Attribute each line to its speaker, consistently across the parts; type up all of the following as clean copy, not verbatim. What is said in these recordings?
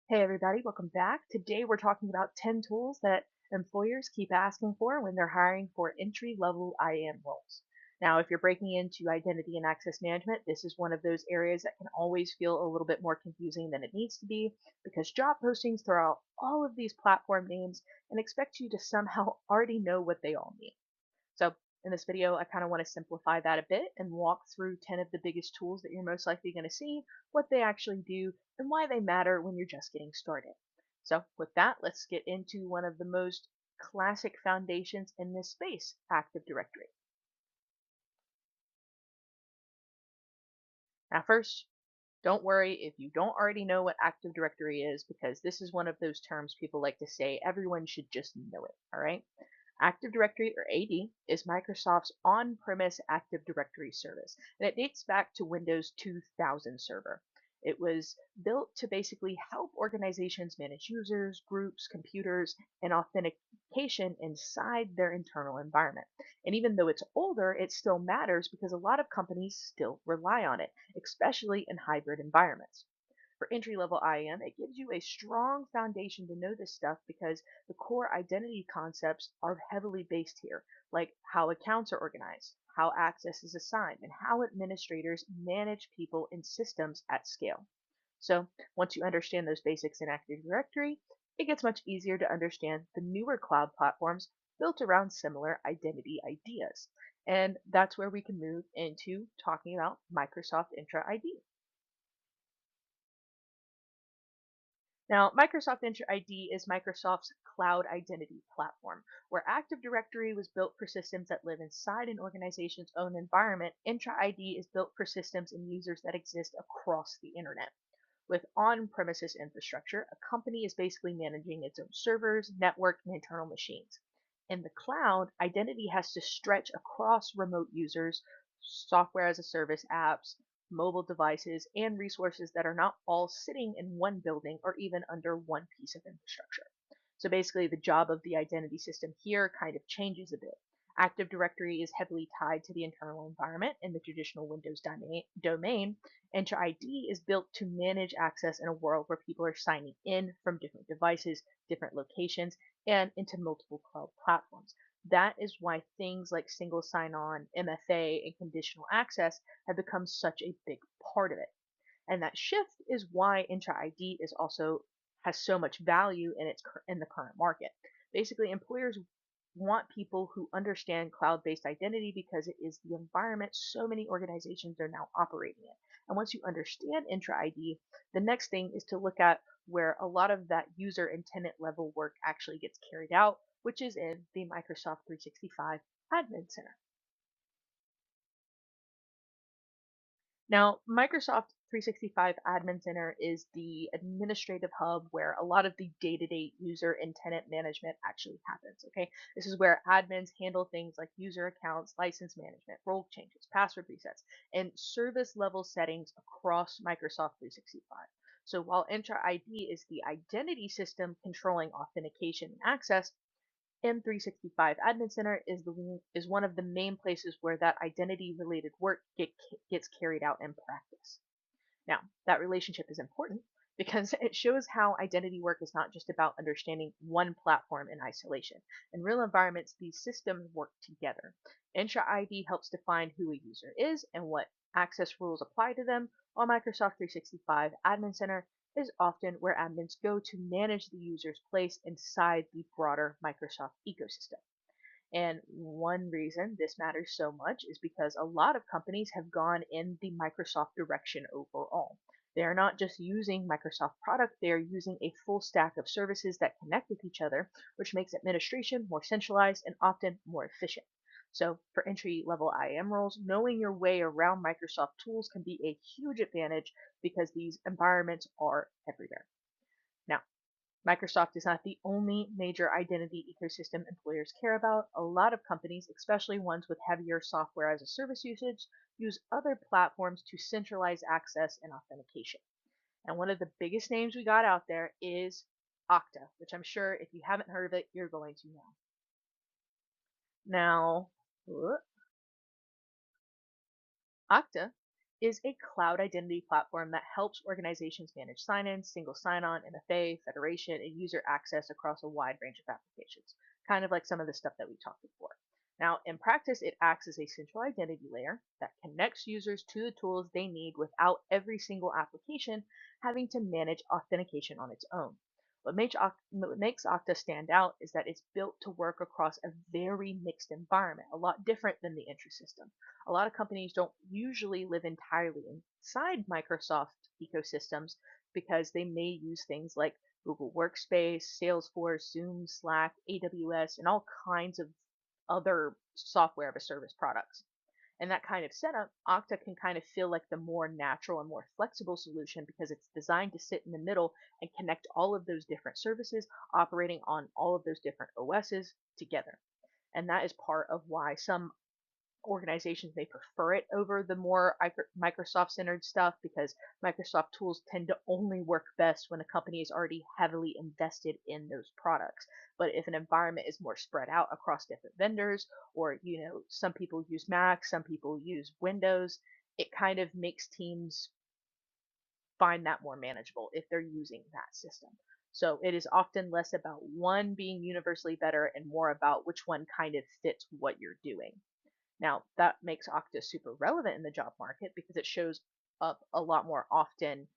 Speaker 1: Hey everybody, welcome back. Today we're talking about 10 tools that employers keep asking for when they're hiring for entry-level IAM roles. Now, if you're breaking into identity and access management, this is one of those areas that can always feel a little bit more confusing than it needs to be because job postings throw out all of these platform names and expect you to somehow already know what they all mean. So in this video, I kind of want to simplify that a bit and walk through 10 of the biggest tools that you're most likely going to see, what they actually do, and why they matter when you're just getting started. So with that, let's get into one of the most classic foundations in this space, Active Directory. Now first, don't worry if you don't already know what Active Directory is, because this is one of those terms people like to say everyone should just know it, all right? Active Directory, or AD, is Microsoft's on-premise Active Directory service, and it dates back to Windows 2000 Server. It was built to basically help organizations manage users, groups, computers, and authentication inside their internal environment. And even though it's older, it still matters because a lot of companies still rely on it, especially in hybrid environments. For entry level IAM, it gives you a strong foundation to know this stuff because the core identity concepts are heavily based here, like how accounts are organized, how access is assigned, and how administrators manage people in systems at scale. So once you understand those basics in Active Directory, it gets much easier to understand the newer cloud platforms built around similar identity ideas. And that's where we can move into talking about Microsoft Entra ID. Now, Microsoft Entra ID is Microsoft's cloud identity platform. Where Active Directory was built for systems that live inside an organization's own environment, Entra ID is built for systems and users that exist across the internet. With on-premises infrastructure, a company is basically managing its own servers, network, and internal machines. In the cloud, identity has to stretch across remote users, software as a service apps, mobile devices, and resources that are not all sitting in one building or even under one piece of infrastructure. So basically, the job of the identity system here kind of changes a bit. Active Directory is heavily tied to the internal environment in the traditional Windows domain. Entra ID is built to manage access in a world where people are signing in from different devices, different locations, and into multiple cloud platforms. That is why things like single sign-on, MFA, and conditional access have become such a big part of it. And that shift is why Entra ID is also has so much value in the current market. Basically, employers want people who understand cloud-based identity because it is the environment so many organizations are now operating in. And once you understand Entra ID, the next thing is to look at where a lot of that user and tenant level work actually gets carried out, which is in the Microsoft 365 Admin Center. Now, Microsoft 365 Admin Center is the administrative hub where a lot of the day-to-day user and tenant management actually happens. Okay, this is where admins handle things like user accounts, license management, role changes, password resets, and service level settings across Microsoft 365. So while Entra ID is the identity system controlling authentication and access, M365 Admin Center is one of the main places where that identity related work gets carried out in practice. Now, that relationship is important because it shows how identity work is not just about understanding one platform in isolation. In real environments, these systems work together. Entra ID helps define who a user is and what access rules apply to them, while Microsoft 365 Admin Center is often where admins go to manage the user's place inside the broader Microsoft ecosystem. And one reason this matters so much is because a lot of companies have gone in the Microsoft direction overall. They are not just using Microsoft product, they are using a full stack of services that connect with each other, which makes administration more centralized and often more efficient. So for entry level IAM roles, knowing your way around Microsoft tools can be a huge advantage because these environments are everywhere. Now, Microsoft is not the only major identity ecosystem employers care about. A lot of companies, especially ones with heavier software as a service usage, use other platforms to centralize access and authentication. And one of the biggest names we got out there is Okta, which I'm sure if you haven't heard of it, you're going to know. Now, Okta is a cloud identity platform that helps organizations manage sign-in, single sign-on, MFA, federation, and user access across a wide range of applications, kind of like some of the stuff that we talked before. Now, in practice, it acts as a central identity layer that connects users to the tools they need without every single application having to manage authentication on its own. What makes Okta stand out is that it's built to work across a very mixed environment, a lot different than the entry system. A lot of companies don't usually live entirely inside Microsoft ecosystems because they may use things like Google Workspace, Salesforce, Zoom, Slack, AWS, and all kinds of other software as a service products. And that kind of setup, Okta can kind of feel like the more natural and more flexible solution because it's designed to sit in the middle and connect all of those different services operating on all of those different OSs together. And that is part of why some organizations may prefer it over the more Microsoft centered stuff because Microsoft tools tend to only work best when a company is already heavily invested in those products. But if an environment is more spread out across different vendors, or some people use Mac, some people use Windows, it kind of makes teams find that more manageable if they're using that system. So it is often less about one being universally better and more about which one kind of fits what you're doing. Now, that makes Okta super relevant in the job market because it shows up a lot more often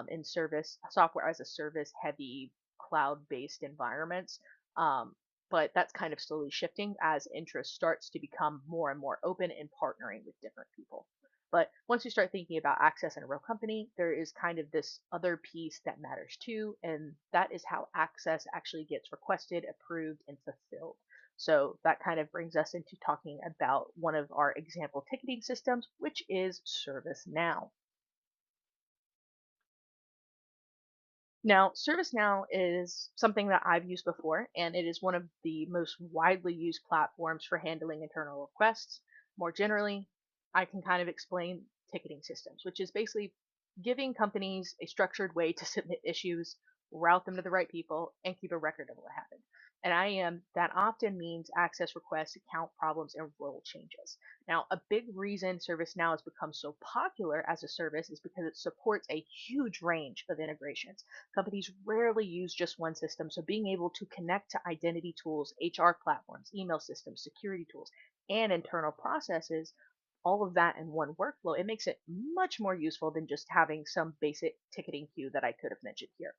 Speaker 1: in service software as a service heavy cloud based environments. Um, but that's kind of slowly shifting as interest starts to become more and more open and partnering with different people. But once you start thinking about access in a real company, there is kind of this other piece that matters too, and that is how access actually gets requested, approved, and fulfilled. So that kind of brings us into talking about one of our example ticketing systems, which is ServiceNow. Now, ServiceNow is something that I've used before, and it is one of the most widely used platforms for handling internal requests. More generally, I can kind of explain ticketing systems, which is basically giving companies a structured way to submit issues, route them to the right people, and keep a record of what happened. And IAM, that often means access requests, account problems, and role changes. Now, a big reason ServiceNow has become so popular as a service is because it supports a huge range of integrations. Companies rarely use just one system, so being able to connect to identity tools, HR platforms, email systems, security tools, and internal processes, all of that in one workflow, it makes it much more useful than just having some basic ticketing queue that I could have mentioned here.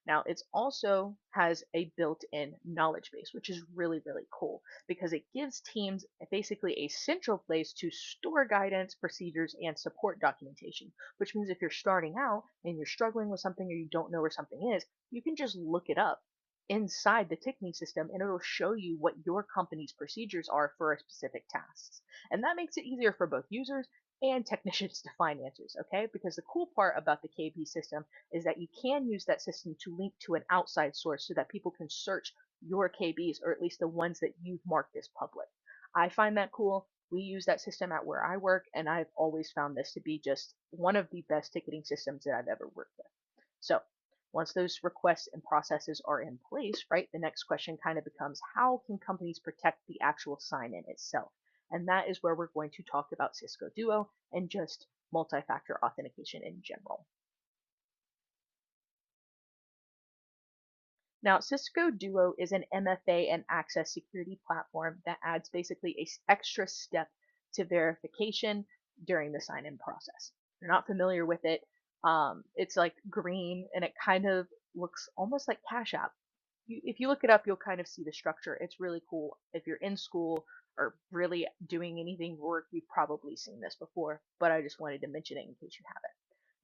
Speaker 1: Now, it also has a built-in knowledge base, which is really, really cool because it gives teams basically a central place to store guidance, procedures, and support documentation, which means if you're starting out and you're struggling with something or you don't know where something is, you can just look it up inside the ticketing system and it'll show you what your company's procedures are for a specific task. And that makes it easier for both users and technicians to find answers, okay? Because the cool part about the KB system is that you can use that system to link to an outside source so that people can search your KBs or at least the ones that you've marked as public. I find that cool. We use that system at where I work, and I've always found this to be just one of the best ticketing systems that I've ever worked with. So once those requests and processes are in place, right, the next question kind of becomes how can companies protect the actual sign in itself? And that is where we're going to talk about Cisco Duo and just multi factor authentication in general. Now, Cisco Duo is an MFA and access security platform that adds basically a extra step to verification during the sign in process. If you're not familiar with it, it's like green and it kind of looks almost like Cash App. If you look it up, you'll kind of see the structure. It's really cool. If you're in school or really doing anything work, you've probably seen this before, but I just wanted to mention it in case you haven't.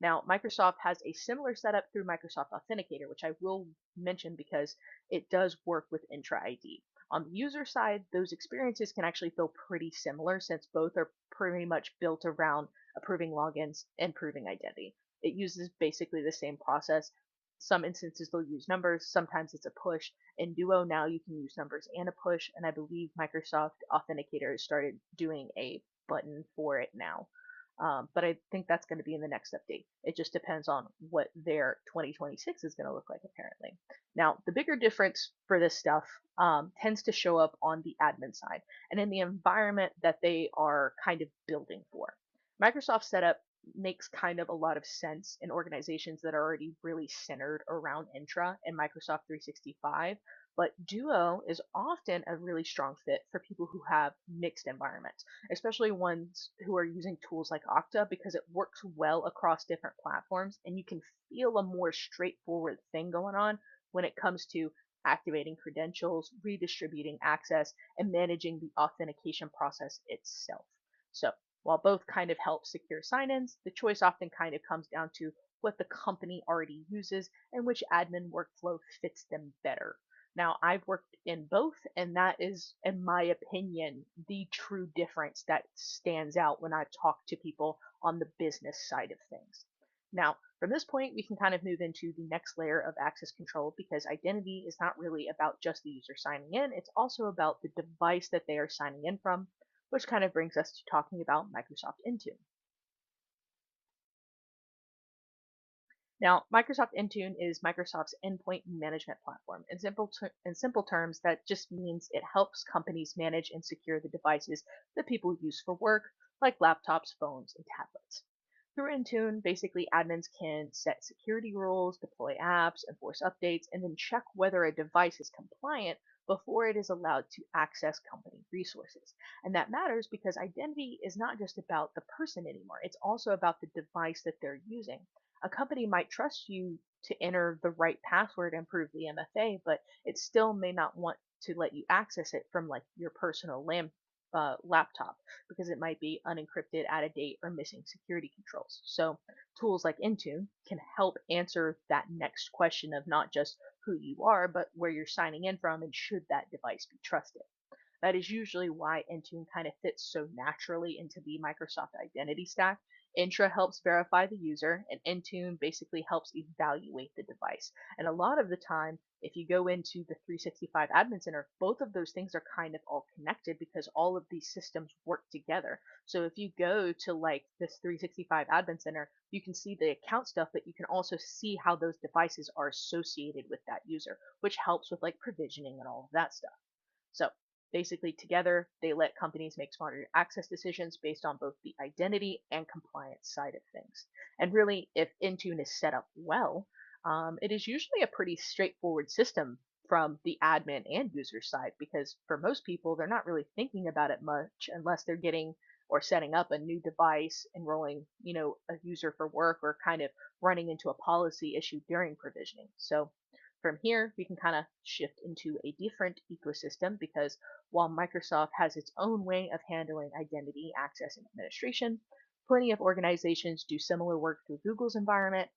Speaker 1: Now, Microsoft has a similar setup through Microsoft Authenticator, which I will mention because it does work with Entra ID. On the user side, those experiences can actually feel pretty similar since both are pretty much built around approving logins and proving identity. It uses basically the same process. Some instances they'll use numbers, sometimes it's a push. In Duo now you can use numbers and a push, and I believe Microsoft Authenticator has started doing a button for it now. But I think that's going to be in the next update. It just depends on what their 2026 is going to look like, apparently. Now, the bigger difference for this stuff tends to show up on the admin side and in the environment that they are kind of building for. Microsoft setup makes kind of a lot of sense in organizations that are already really centered around Intra and Microsoft 365. But Duo is often a really strong fit for people who have mixed environments, especially ones who are using tools like Okta because it works well across different platforms and you can feel a more straightforward thing going on when it comes to activating credentials, redistributing access, and managing the authentication process itself. So while both kind of help secure sign-ins, the choice often kind of comes down to what the company already uses and which admin workflow fits them better. Now, I've worked in both, and that is, in my opinion, the true difference that stands out when I talk to people on the business side of things. Now, from this point, we can kind of move into the next layer of access control because identity is not really about just the user signing in, it's also about the device that they are signing in from, which kind of brings us to talking about Microsoft Intune. Now, Microsoft Intune is Microsoft's endpoint management platform. In simple terms, that just means it helps companies manage and secure the devices that people use for work, like laptops, phones, and tablets. Through Intune, basically admins can set security rules, deploy apps, enforce updates, and then check whether a device is compliant before it is allowed to access company resources. And that matters because identity is not just about the person anymore, it's also about the device that they're using. A company might trust you to enter the right password and prove the MFA, but it still may not want to let you access it from like your personal laptop because it might be unencrypted, out of date, or missing security controls. So tools like Intune can help answer that next question of not just who you are, but where you're signing in from and should that device be trusted. That is usually why Intune kind of fits so naturally into the Microsoft identity stack. Intra helps verify the user, and Intune basically helps evaluate the device. And a lot of the time, if you go into the 365 Admin Center, both of those things are kind of all connected because all of these systems work together. So if you go to like this 365 Admin Center, you can see the account stuff, but you can also see how those devices are associated with that user, which helps with like provisioning and all of that stuff. So basically, together, they let companies make smarter access decisions based on both the identity and compliance side of things. And really, if Intune is set up well, it is usually a pretty straightforward system from the admin and user side because for most people, they're not really thinking about it much unless they're getting or setting up a new device, enrolling, a user for work or kind of running into a policy issue during provisioning. So from here, we can kind of shift into a different ecosystem because while Microsoft has its own way of handling identity, access, and administration, plenty of organizations do similar work through Google's environment.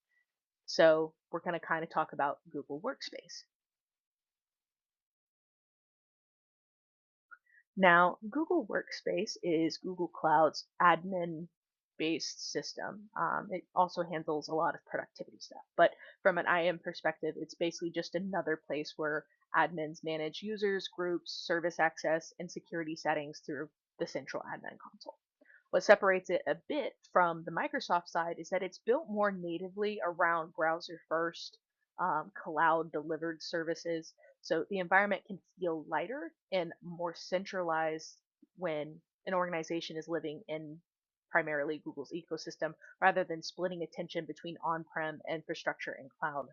Speaker 1: So we're going to kind of talk about Google Workspace. Now, Google Workspace is Google Cloud's admin based system. It also handles a lot of productivity stuff. But from an IAM perspective, it's basically just another place where admins manage users, groups, service access, and security settings through the central admin console. What separates it a bit from the Microsoft side is that it's built more natively around browser first, cloud delivered services. So the environment can feel lighter and more centralized when an organization is living in primarily Google's ecosystem rather than splitting attention between on prem infrastructure and cloud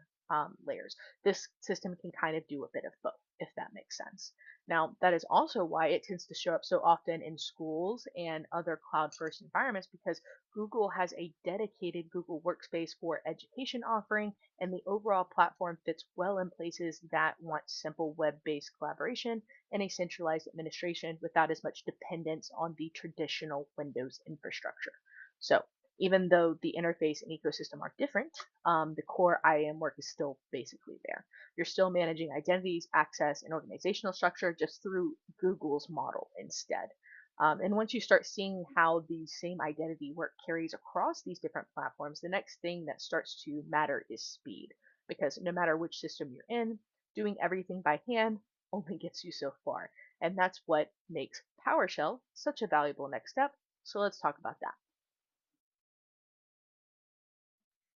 Speaker 1: layers. This system can kind of do a bit of both, if that makes sense. Now, that is also why it tends to show up so often in schools and other cloud first environments because Google has a dedicated Google Workspace for education offering, and the overall platform fits well in places that want simple web based collaboration and a centralized administration without as much dependence on the traditional Windows infrastructure. So, even though the interface and ecosystem are different, the core IAM work is still basically there. You're still managing identities, access, and organizational structure just through Google's model instead. And once you start seeing how the same identity work carries across these different platforms, the next thing that starts to matter is speed. Because no matter which system you're in, doing everything by hand only gets you so far. And that's what makes PowerShell such a valuable next step. So let's talk about that.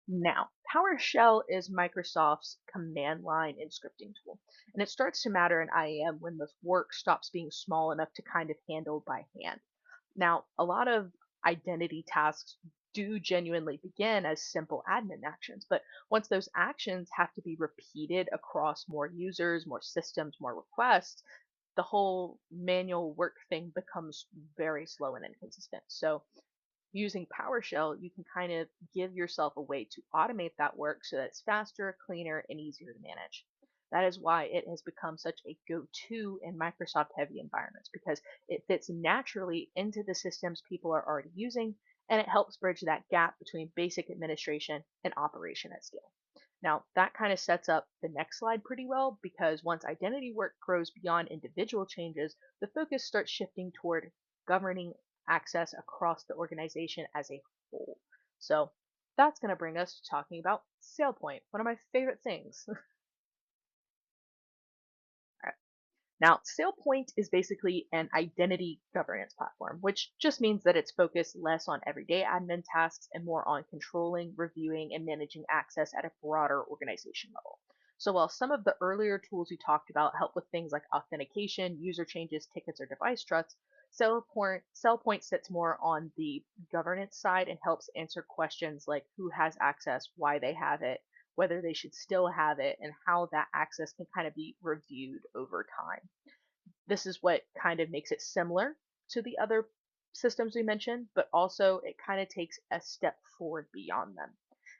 Speaker 1: Now, PowerShell is Microsoft's command line and scripting tool, and it starts to matter in IAM when the work stops being small enough to kind of handle by hand. Now, a lot of identity tasks do genuinely begin as simple admin actions. But once those actions have to be repeated across more users, more systems, more requests, the whole manual work thing becomes very slow and inconsistent. So using PowerShell, you can kind of give yourself a way to automate that work so that it's faster, cleaner, and easier to manage. That is why it has become such a go-to in Microsoft heavy environments because it fits naturally into the systems people are already using, and it helps bridge that gap between basic administration and operation at scale. Now, that kind of sets up the next slide pretty well because once identity work grows beyond individual changes, the focus starts shifting toward governing access across the organization as a whole. So that's going to bring us to talking about SailPoint, one of my favorite things. Now, SailPoint is basically an identity governance platform, which just means that it's focused less on everyday admin tasks and more on controlling, reviewing, and managing access at a broader organization level. So while some of the earlier tools we talked about help with things like authentication, user changes, tickets, or device trusts, SailPoint sits more on the governance side and helps answer questions like who has access, why they have it, whether they should still have it, and how that access can kind of be reviewed over time. This is what kind of makes it similar to the other systems we mentioned, but also it kind of takes a step forward beyond them.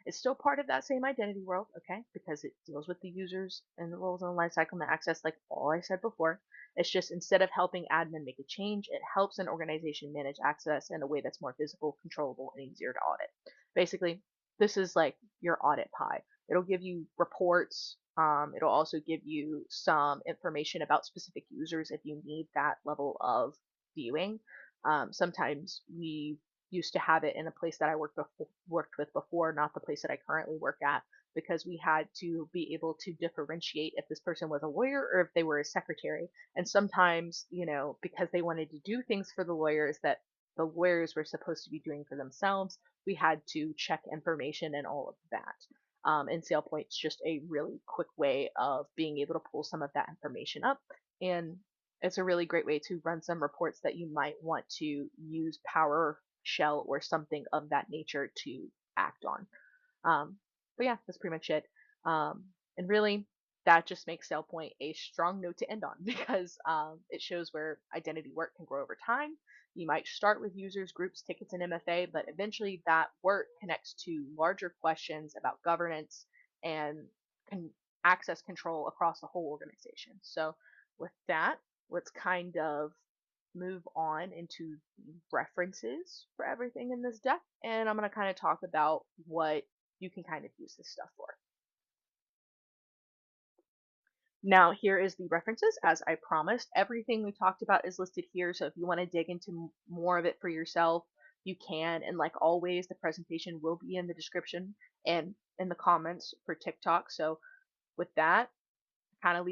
Speaker 1: It's still part of that same identity world, okay, because it deals with the users and the roles in the lifecycle and the access, like all I said before. It's just instead of helping admin make a change, it helps an organization manage access in a way that's more visible, controllable, and easier to audit. Basically, this is like your audit pie. It'll give you reports. It'll also give you some information about specific users if you need that level of viewing. Sometimes we used to have it in a place that I worked with before, not the place that I currently work at, because we had to be able to differentiate if this person was a lawyer or if they were a secretary. And sometimes, because they wanted to do things for the lawyers that the lawyers were supposed to be doing for themselves, we had to check information and all of that. And SailPoint's just a really quick way of being able to pull some of that information up. And it's a really great way to run some reports that you might want to use PowerShell or something of that nature to act on. But yeah, that's pretty much it. And really, that just makes SailPoint a strong note to end on because it shows where identity work can grow over time. You might start with users, groups, tickets, and MFA, but eventually that work connects to larger questions about governance and con- access control across the whole organization. So, with that, let's kind of move on into the references for everything in this deck, and I'm going to kind of talk about what you can kind of use this stuff for. Now, here is the references. As I promised, everything we talked about is listed here. So if you want to dig into more of it for yourself, you can. And like always, the presentation will be in the description and in the comments for TikTok. So with that, kind of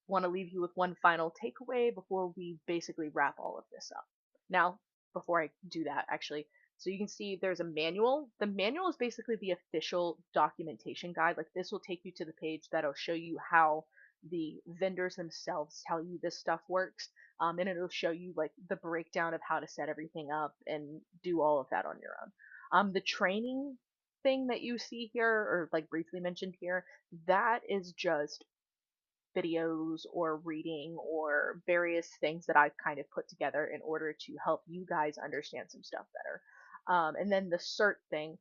Speaker 1: want to leave you with one final takeaway before we basically wrap all of this up. Now, before I do that, actually, so you can see there's a manual. The manual is basically the official documentation guide. Like this will take you to the page that'll show you how the vendors themselves tell you this stuff works. And it'll show you like the breakdown of how to set everything up and do all of that on your own. The training thing that you see here, or like briefly mentioned here, that is just videos or reading or various things that I've kind of put together in order to help you guys understand some stuff better. And then the cert thing,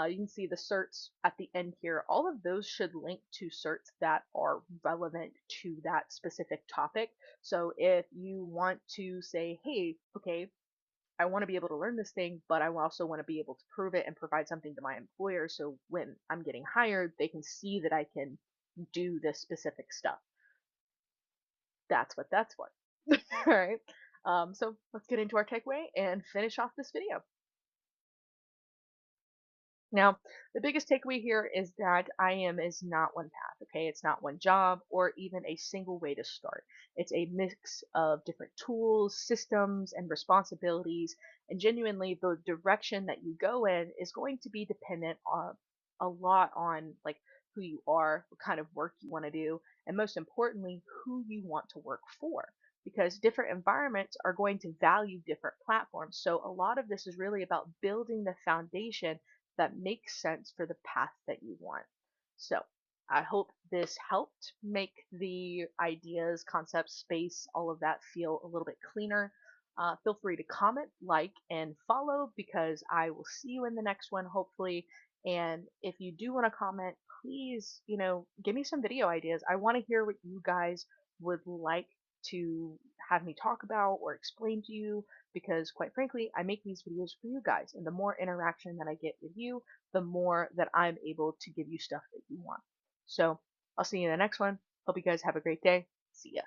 Speaker 1: you can see the certs at the end here. All of those should link to certs that are relevant to that specific topic. So if you want to say, hey, okay, I want to be able to learn this thing, but I also want to be able to prove it and provide something to my employer. So when I'm getting hired, they can see that I can do this specific stuff. That's what that's for. All right. So let's get into our takeaway and finish off this video. Now, the biggest takeaway here is that IAM is not one path, okay? It's not one job or even a single way to start. It's a mix of different tools, systems, and responsibilities. And genuinely, the direction that you go in is going to be dependent on a lot on like who you are, what kind of work you want to do, and most importantly, who you want to work for. because different environments are going to value different platforms. So a lot of this is really about building the foundation that makes sense for the path that you want. So I hope this helped make the ideas, concepts, space, all of that feel a little bit cleaner. Feel free to comment, like, and follow because I will see you in the next one, hopefully. And if you do want to comment, please, give me some video ideas. I want to hear what you guys would like to have me talk about or explain to you because, quite frankly, I make these videos for you guys. And the more interaction that I get with you, the more that I'm able to give you stuff that you want. So I'll see you in the next one. Hope you guys have a great day. See ya.